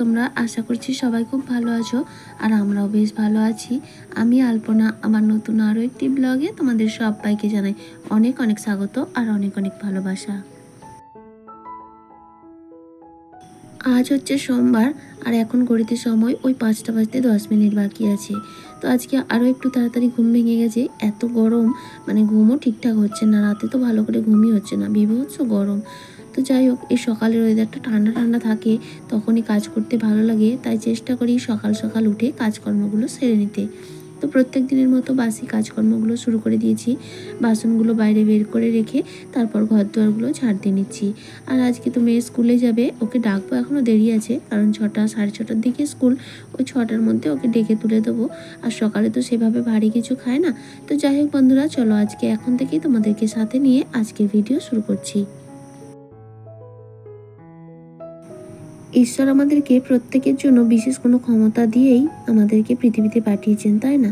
তোমরা? আশা করছি সবাই খুব ভালো আছো আর আমরাও বেশ ভালো আছি। আমি আলপনা আমার নতুন আরও একটি ব্লগে তোমাদের সবাইকে জানাই অনেক অনেক স্বাগত আর অনেক অনেক ভালোবাসা। আজ হচ্ছে সোমবার আর এখন ঘড়িতে সময় ওই 5টা বাজতে 10 মিনিট বাকি আছে। তো আজকে আরও একটু তাড়াতাড়ি ঘুম ভেঙে গেছে। এত গরম, মানে ঘুমও ঠিকঠাক হচ্ছে না, রাতে তো ভালো করে ঘুমই হচ্ছে না, বীভৎস গরম। তো যাই হোক, এই সকালের ওয়েদারটা ঠান্ডা ঠান্ডা থাকে, তখনই কাজ করতে ভালো লাগে, তাই চেষ্টা করি সকাল সকাল উঠে কাজকর্মগুলো সেরে নিতে। তো প্রত্যেক দিনের মতো বাসি কাজকর্মগুলো শুরু করে দিয়েছি। বাসনগুলো বাইরে বের করে রেখে তারপর ঘর দুয়ারগুলো ঝাড় দিয়ে নিচ্ছি। আর আজকে তো মেয়ে স্কুলে যাবে, ওকে ডাকবো, এখনও দেরি আছে, কারণ 6টা সাড়ে 6টার দিকে স্কুল। ওই 6টার মধ্যে ওকে ডেকে তুলে দেবো। আর সকালে তো সেভাবে ভারী কিছু খায় না। তো যাই হোক বন্ধুরা, চলো আজকে এখন থেকেই তোমাদেরকে সাথে নিয়ে আজকের ভিডিও শুরু করছি। ঈশ্বর আমাদেরকে প্রত্যেকের জন্য বিশেষ কোনো ক্ষমতা দিয়েই আমাদেরকে পৃথিবীতে পাঠিয়েছেন, তাই না?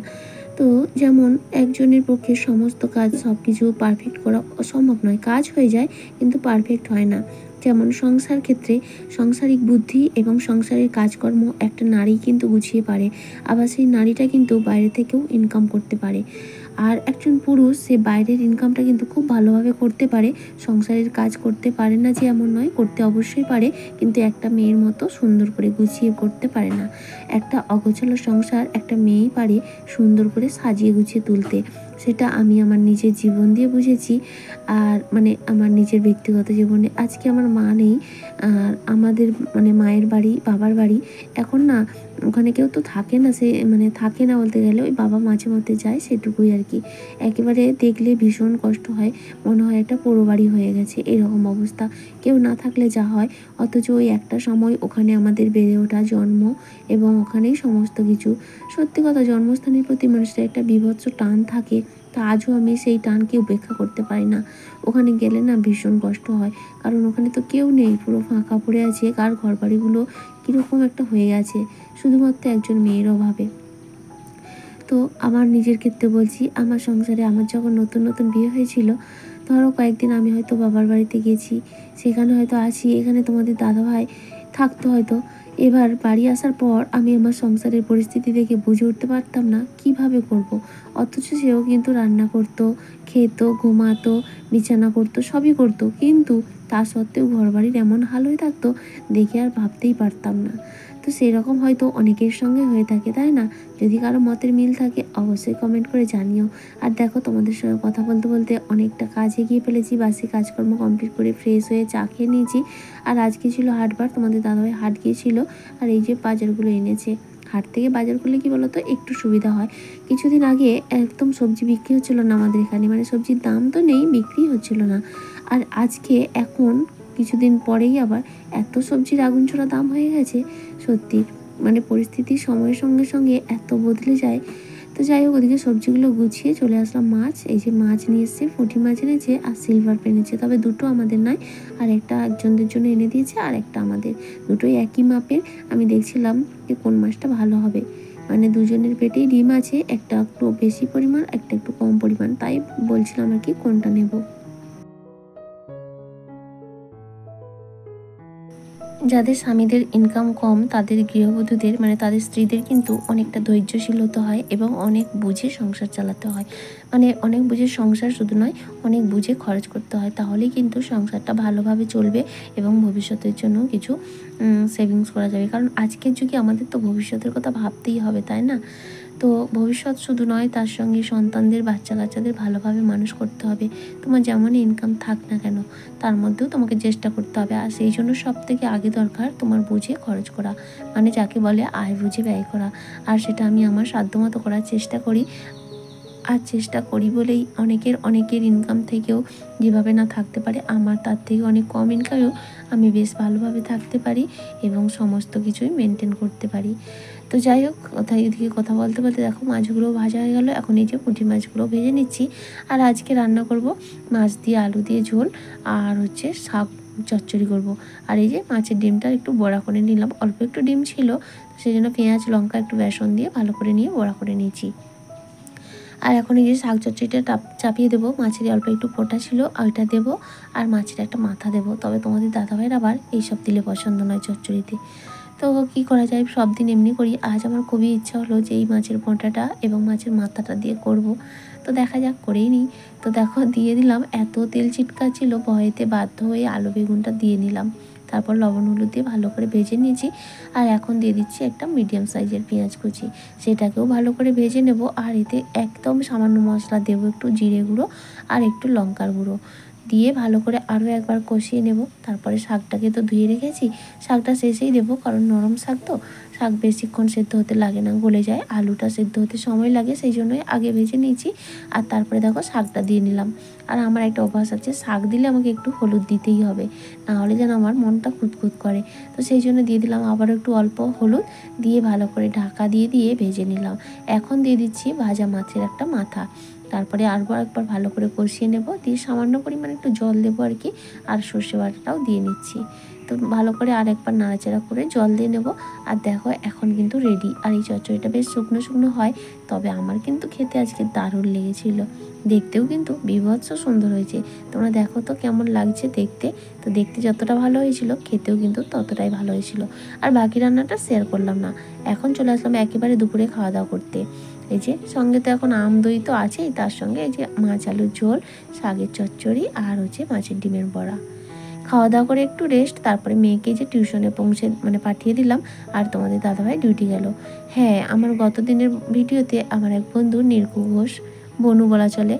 তো যেমন একজনের পক্ষে সমস্ত কাজ সব কিছু পারফেক্ট করা সম্ভব নয়, কাজ হয়ে যায় কিন্তু পারফেক্ট হয় না। যেমন সংসার ক্ষেত্রে সাংসারিক বুদ্ধি এবং সংসারের কাজকর্ম একটা নারী কিন্তু গুছিয়ে পারে, আবার সেই নারীটা কিন্তু বাইরে থেকেও ইনকাম করতে পারে। আর একজন পুরুষ সে বাইরের ইনকামটা কিন্তু খুব ভালোভাবে করতে পারে, সংসারের কাজ করতে পারে না যে এমন নয়, করতে অবশ্যই পারে, কিন্তু একটা মেয়ের মতো সুন্দর করে গুছিয়ে করতে পারে না। একটা অগোছালো সংসার একটা মেয়েই পারে সুন্দর করে সাজিয়ে গুছিয়ে তুলতে। সেটা আমি আমার নিজের জীবন দিয়ে বুঝেছি। আর মানে আমার নিজের ব্যক্তিগত জীবনে আজকে আমার মা নেই, আর আমাদের মানে মায়ের বাড়ি বাবার বাড়ি এখন না, ওখানে কেউ তো থাকে না, সে মানে থাকে না বলতে গেলে, ওই বাবা মাঝে মধ্যে যায়, সেটুকুই আর কি। একেবারে দেখলে ভীষণ কষ্ট হয়, মনে হয় একটা পোড়ো বাড়ি হয়ে গেছে, এরকম অবস্থা। কেউ না থাকলে যা হয়, অথচ ওই একটা সময় ওখানে আমাদের বেড়ে ওঠা, জন্ম, এবং ওখানেই সমস্ত কিছু। সত্যি কথা, জন্মস্থানের প্রতি মানুষের একটা বীভৎস টান থাকে, তা আজও আমি সেই টানকে উপেক্ষা করতে পারি না। ওখানে গেলে না ভীষণ কষ্ট হয়, কারণ ওখানে তো কেউ নেই, পুরো ফাঁকা পড়ে আছে, কার ঘর বাড়িগুলো কীরকম একটা হয়ে গেছে শুধুমাত্র একজন মেয়ের অভাবে। তো আমার নিজের ক্ষেত্রে বলছি, আমার সংসারে আমার যখন নতুন নতুন বিয়ে হয়েছিল, ধরো কয়েকদিন আমি হয়তো বাবার বাড়িতে গেছি, সেখানে হয়তো আছি, এখানে তোমাদের দাদাভাই থাকতো হয়তো। এবার বাড়ি আসার পর আমি আমার সংসারের পরিস্থিতি দেখে বুঝে উঠতে পারতাম না কিভাবে করব। অথচ সেও কিন্তু রান্না করতো, খেত, ঘুমাতো, বিছানা করতো, সবই করতো, কিন্তু তা সত্ত্বেও ঘরবাড়ির এমন হাল হয়ে থাকতো, দেখে আর ভাবতেই পারতাম না। তো সেই রকম হয়তো অনেকের সঙ্গে হয়ে থাকে, তাই না? যদি কারো মতের মিল থাকে অবশ্যই কমেন্ট করে জানিও। আর দেখো, তোমাদের সঙ্গে কথা বলতে বলতে অনেকটা কাজ এগিয়ে ফেলেছি, বাসি কাজকর্ম কমপ্লিট করে ফ্রেশ হয়ে চা খেয়ে নিয়েছি। আর আজকে ছিল হাটবার, তোমাদের দাদাভাই হাট গিয়েছিল, আর এই যে বাজারগুলো এনেছে। হাট থেকে বাজার করলে কি বলতো, একটু সুবিধা হয়। কিছুদিন আগে একদম সবজি বিক্রি হচ্ছিল না আমাদের এখানে, মানে সবজির দাম তো নেই, বিক্রি হচ্ছিল না। আর আজকে এখন কিছুদিন পরেই আবার এত সবজির আগুন ছোড়া দাম হয়ে গেছে, সত্যি মানে পরিস্থিতি সময়ের সঙ্গে সঙ্গে এত বদলে যায়। তো যাই হোক, ওদিকে সবজিগুলো গুছিয়ে চলে আসলাম। মাছ, এই যে মাছ নিয়ে এসছে, পুঁটি মাছ এনেছে আর সিলভার এনেছে, তবে দুটো আমাদের নয়, আর একটা একজনদের জন্য এনে দিয়েছে, আর একটা আমাদের। দুটোই একই মাপের। আমি দেখছিলাম যে কোন মাছটা ভালো হবে, মানে দুজনের পেটেই ডিম আছে, একটা একটু বেশি পরিমাণ, একটা একটু কম পরিমাণ, তাই বলছিলাম আর কি কোনটা নেব। যাদের স্বামীদের ইনকাম কম, তাদের গৃহবধূদের মানে তাদের স্ত্রীদের কিন্তু অনেকটা ধৈর্যশীল হতে হয় এবং অনেক বুঝে সংসার চালাতে হয়। মানে অনেক বুঝে সংসার শুধু নয়, অনেক বুঝে খরচ করতে হয়, তাহলেই কিন্তু সংসারটা ভালোভাবে চলবে এবং ভবিষ্যতের জন্য কিছু সেভিংস করা যাবে। কারণ আজকের যুগে আমাদের তো ভবিষ্যতের কথা ভাবতেই হবে, তাই না? তো ভবিষ্যৎ শুধু নয়, তার সঙ্গে সন্তানদের, বাচ্চা কাচ্চাদের ভালোভাবে মানুষ করতে হবে। তোমার যেমনই ইনকাম থাক না কেন, তার মধ্যেও তোমাকে চেষ্টা করতে হবে। আর সেই জন্য সবথেকে আগে দরকার তোমার বুঝে খরচ করা, মানে যাকে বলে আয় বুঝে ব্যয় করা। আর সেটা আমি আমার সাধ্যমতো করার চেষ্টা করি। আর চেষ্টা করি বলেই অনেকের ইনকাম থেকেও যেভাবে না থাকতে পারে, আমার তার থেকে অনেক কম ইনকামেও আমি বেশ ভালোভাবে থাকতে পারি এবং সমস্ত কিছুই মেনটেন করতে পারি। তো যাই হোক, এদিকে কথা বলতে বলতে দেখো মাছগুলো ভাজা হয়ে গেল। এখন এই যে পুঁটি মাছগুলো ভেজে নিচ্ছি। আর আজকে রান্না করব মাছ দিয়ে আলু দিয়ে ঝোল, আর হচ্ছে শাক চচ্চড়ি করব। আর এই যে মাছের ডিমটা একটু বড়া করে নিলাম, অল্প একটু ডিম ছিল, সেই জন্য পেঁয়াজ লঙ্কা একটু বেসন দিয়ে ভালো করে নিয়ে বড়া করে নিয়েছি। আর এখন এই যে শাক চচ্চড়িটা চাপিয়ে দেবো, মাছের অল্প একটু পোটা ছিল ওইটা দেবো, আর মাছের একটা মাথা দেবো। তবে তোমাদের দাদাভাইয়ের আবার এইসব দিলে পছন্দ নয় চচ্চড়িতে। তো কি করা যায়, সব দিন এমনি করি। আজ আমার খুবই ইচ্ছা হলো যে এই মাছের পোঁটাটা এবং মাছের মাথাটা দিয়ে করব। তো দেখা যাক করেই নিই। তো দেখো দিয়ে দিলাম, এত তেল ছিটকাচ্ছিল, ভয়েতে বাধ্য হয়ে আলু বেগুনটা দিয়ে নিলাম। তারপর লবণ হলুদ দিয়ে ভালো করে ভেজে নিয়েছি। আর এখন দিয়ে দিচ্ছি একটা মিডিয়াম সাইজের পেঁয়াজ কুচি, সেটাকেও ভালো করে ভেজে নেব। আর এতে একদম সামান্য মশলা দেবো, একটু জিরে গুঁড়ো আর একটু লঙ্কার গুঁড়ো দিয়ে ভালো করে আরও একবার কষিয়ে নেব। তারপরে শাকটাকে তো ধুয়ে রেখেছি, শাকটা শেষেই দেবো, কারণ নরম শাক তো, শাক বেশিক্ষণ সেদ্ধ হতে লাগে না, গলে যায়। আলুটা সেদ্ধ হতে সময় লাগে, সেই জন্যই আগে ভেজে নিয়েছি। আর তারপরে দেখো শাকটা দিয়ে নিলাম। আর আমার একটা অভ্যাস আছে, শাক দিলে আমাকে একটু হলুদ দিতেই হবে, না হলে যেন আমার মনটা খুঁতখুত করে। তো সেই জন্য দিয়ে দিলাম আবার একটু অল্প হলুদ দিয়ে ভালো করে ঢাকা দিয়ে ভেজে নিলাম। এখন দিয়ে দিচ্ছি ভাজা মাছের একটা মাথা। তারপরে আরও একবার ভালো করে কষিয়ে নেব, দিয়ে সামান্য পরিমাণে একটু জল দেবো আর কি। আর সর্ষে বাটাটাও দিয়ে নিচ্ছি। তো ভালো করে আর একবার নাড়াচাড়া করে জল দিয়ে নেব। আর দেখো এখন কিন্তু রেডি। আর এই চচ্চড়িটা বেশ শুকনো শুকনো হয়, তবে আমার কিন্তু খেতে আজকে দারুণ লেগেছিল। দেখতেও কিন্তু বীভৎস সুন্দর হয়েছে। তোমরা দেখো তো কেমন লাগছে দেখতে। তো দেখতে যতটা ভালো হয়েছিল, খেতেও কিন্তু ততটাই ভালো হয়েছিল। আর বাকি রান্নাটা শেয়ার করলাম না। এখন চলে আসলাম একেবারে দুপুরে খাওয়া দাওয়া করতে। এই যে সঙ্গে তো এখন আম দই তো আছেই, তার সঙ্গে এই যে মাছ আলুর ঝোল, শাকের চচ্চড়ি আর হচ্ছে মাছের ডিমের বড়া। খাওয়া দাওয়া করে একটু রেস্ট, তারপরে মেয়েকে যে টিউশনে পাঠিয়ে দিলাম। আর তোমাদের দাদাভাই ডিউটি গেল। হ্যাঁ, আমার গত দিনের ভিডিওতে আমার এক বন্ধু নীলকু ঘোষ, বনু বলা চলে,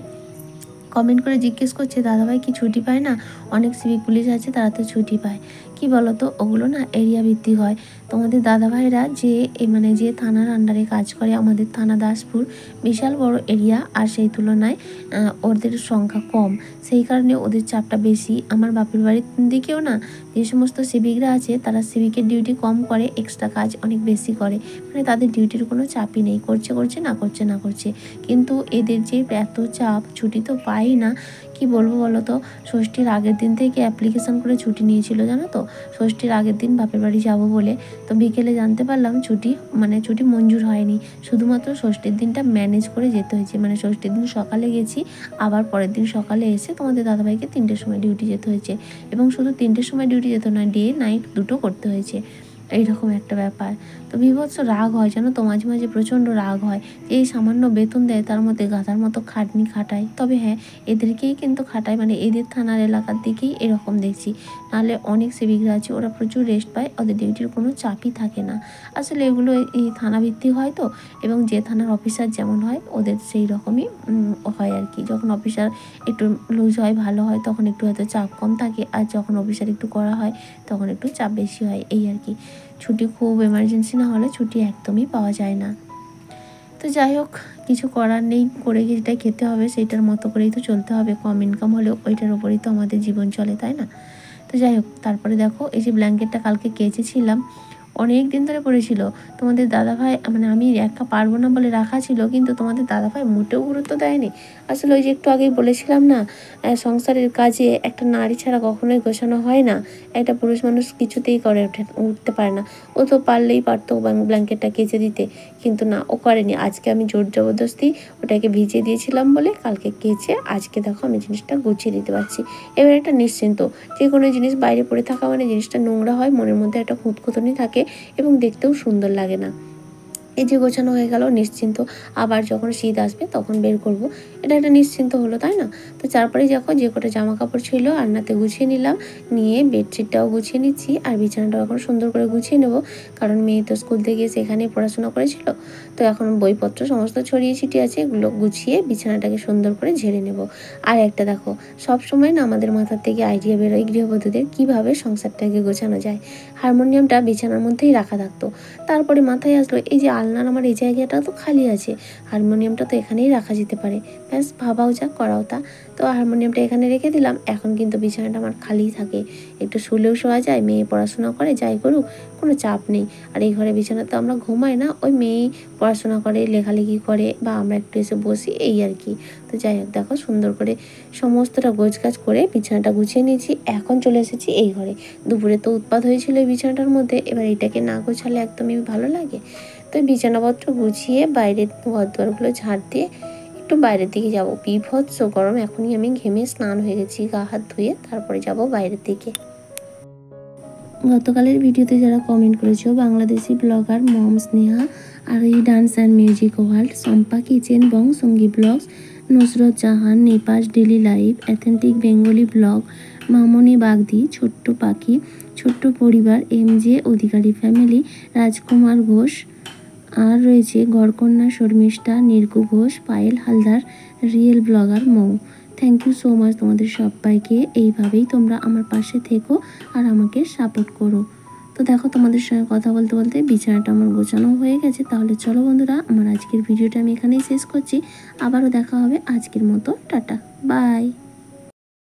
কমেন্ট করে জিজ্ঞেস করছে, দাদাভাই কি ছুটি পায় না? অনেক সিভিক পুলিশ আছে, তারা তো ছুটি পায়। কি বলো তো, ওগুলো না এরিয়া ভিত্তিক হয়। তোমাদের দাদাভাইরা যে যে থানার আন্ডারে কাজ করে, আমাদের থানা দাসপুর বিশাল বড় এরিয়া, আর সেই তুলনায় ওদের সংখ্যা কম, সেই কারণে ওদের চাপটা বেশি। আমার বাপের বাড়ির দিকেও না যে সমস্ত সিভিকরা আছে, তারা সিভিকের ডিউটি কম করে, এক্সট্রা কাজ অনেক বেশি করে, তাদের ডিউটির কোনো চাপই নেই, করছে করছে, না করছে না করছে। কিন্তু এদের যে এত চাপ, ছুটি তো পাই না। কি বলবো বলো তো, ষষ্ঠীর আগের দিন থেকে অ্যাপ্লিকেশন করে ছুটি নিয়েছিল, জানো তো, ষষ্ঠীর আগের দিন বাপের বাড়ি যাব বলে। তো বিকেলে জানতে পারলাম ছুটি মঞ্জুর হয়নি, শুধুমাত্র ষষ্ঠীর দিনটা ম্যানেজ করে যেতে হয়েছে। ষষ্ঠীর দিন সকালে গেছি, আবার পরের দিন সকালে এসে তোমাদের দাদাভাইকে 3টের সময় ডিউটি যেতে হয়েছে। এবং শুধু 3টের সময় ডিউটি যেতে না, ডে নাইট দুটো করতে হয়েছে। এইরকম একটা ব্যাপার। তো বীভৎস রাগ হয়, জানো তো, মাঝে মাঝে প্রচণ্ড রাগ হয় যে এই সামান্য বেতন দেয়, তার মধ্যে গাধার মতো খাটনি খাটায়। তবে হ্যাঁ, এদেরকেই কিন্তু খাটায়, এদের থানার এলাকার দিকেই এরকম দেখছি। নাহলে অনেক সিভিকরা আছে, ওরা প্রচুর রেস্ট পায়, ওদের ডিউটির কোনো চাপই থাকে না। আসলে এগুলো এই থানা ভিত্তিক হয় তো, এবং যে থানার অফিসার যেমন হয়, ওদের সেই রকমই হয় আর কি। যখন অফিসার একটু লুজ হয়, ভালো হয়, তখন একটু হয়তো চাপ কম থাকে, আর যখন অফিসার একটু করা হয়, তখন একটু চাপ বেশি হয়, এই আর কি। ছুটি খুব এমার্জেন্সি না হলে ছুটি একদমই পাওয়া যায় না। তো যাই হোক, কিছু করার নেই, করে যেটা খেতে হবে সেটার মতো করেই তো চলতে হবে। কম ইনকাম হলেও ওইটার ওপরেই তো আমাদের জীবন চলে, তাই না? তো যাই হোক, তারপরে দেখো এই যে ব্ল্যাঙ্কেটটা কালকে কেচেছিলাম, অনেক দিন ধরে পড়েছিল। তোমাদের দাদাভাই আমি একা পারবো না বলে রাখা ছিল, কিন্তু তোমাদের দাদাভাই মোটেও গুরুত্ব দেয়নি। আসলে ওই যে একটু আগেই বলেছিলাম না, সংসারের কাজে একটা নারী ছাড়া কখনোই গোছানো হয় না। একটা পুরুষ মানুষ কিছুতেই উঠতে পারে না। ও তো পারলেই পারতো ব্ল্যাঙ্কেটটা কেচে দিতে, কিন্তু না, ও করেনি। আজকে আমি জোর জবরদস্তি ওটাকে ভিজিয়ে দিয়েছিলাম বলে কালকে কেচে আজকে দেখো আমি জিনিসটা গুছিয়ে দিতে পারছি। এবার একটা নিশ্চিন্ত, যে কোনো জিনিস বাইরে পড়ে থাকা জিনিসটা নোংরা হয়, মনের মধ্যে একটা খুঁতখুঁতনি থাকে এবং দেখতেও সুন্দর লাগে না। এই যে গোছানো হয়ে গেল, নিশ্চিন্ত। আবার যখন শীত আসবে তখন বের করব, এটা একটা নিশ্চিন্ত হলো, তাই না? তো তারপরে দেখো যে কটা জামা কাপড় ছিল আলনাতে গুছিয়ে নিলাম, নিয়ে বেডশিটটাও গুছিয়ে নিচ্ছি। আর বিছানাটাও এখন সুন্দর করে গুছিয়ে নেব, কারণ মেয়ে তো স্কুল থেকে সেখানে পড়াশোনা করেছিল। তো এখন বইপত্র সমস্ত ছড়িয়ে ছিটিয়ে আছে, এগুলো গুছিয়ে বিছানাটাকে সুন্দর করে ঝেড়ে নেব। আর একটা দেখো, সব সময় না আমাদের মাথার থেকে আইডিয়া বেরোয় গৃহবধূদের কীভাবে সংসারটাকে গোছানো যায়। হারমোনিয়ামটা বিছানার মধ্যেই রাখা থাকতো, তারপরে মাথায় আসলো এই যে আলনার আমার এই জায়গাটা তো খালি আছে, হারমোনিয়ামটা তো এখানেই রাখা যেতে পারে। ব্যাস, ভাবাও যা করাও তা। তো হারমোনিয়ামটা এখানে রেখে দিলাম। এখন কিন্তু বিছানাটা আমার খালিই থাকে, একটু শুলেও শোয়া যায়, মেয়ে পড়াশোনা করে, যাই করুক, কোনো চাপ নেই। আর এই ঘরে বিছানাতে আমরা ঘুমাই না, ওই মেয়েই পড়াশোনা করে, লেখালেখি করে, বা আমরা একটু এসে বসি, এই আর কি। তো যাই হোক, দেখো সুন্দর করে সমস্তটা গোছগাছ করে বিছানাটা গুছিয়ে নিয়েছি। এখন চলে এসেছি এই ঘরে। দুপুরে তো উৎপাত হয়েছিল এই বিছানাটার মধ্যে, এবার এটাকে না গোছালে একদমই ভালো লাগে। তো বিছানাপত্র গুছিয়ে বাইরের ঘরদুয়ারগুলো ঝাড় দিয়ে একটু বাইরের দিকে যাব। বীভৎস গরম, এখনই আমি ঘেমে স্নান হয়ে গেছি, গা হাত ধুয়ে তারপরে যাব বাইরের দিকে। গতকালের ভিডিওতে যারা কমেন্ট করেছো, বাংলাদেশি ব্লগার মম স্নেহা, আর এই dance and music world, Sampa kitchen, Bong Sangi blogs, Nusrat Jahan, Nipa's daily life, authentic Bengali blog, Mamoni Bagdi, Chhotto Pakhi, Chhotto Paribar, MJ Adhikari family, Rajkumar Ghosh, আর রয়েছে Garkanya Sharmistha, Nirku Ghosh, Payel Haldar, real blogger Mou. Thank you so much তোমাদের সবাইকে। এইভাবেই তোমরা আমার পাশে থেকো আর আমাকে সাপোর্ট করো। তো দেখো, তোমাদের সঙ্গে কথা বলতে বলতে বিছানাটা আমার গোছানো হয়ে গেছে। তাহলে চলো বন্ধুরা, আমার আজকের ভিডিওটা আমি এখানেই শেষ করছি। আবারও দেখা হবে আজকের মতো। Tata, by.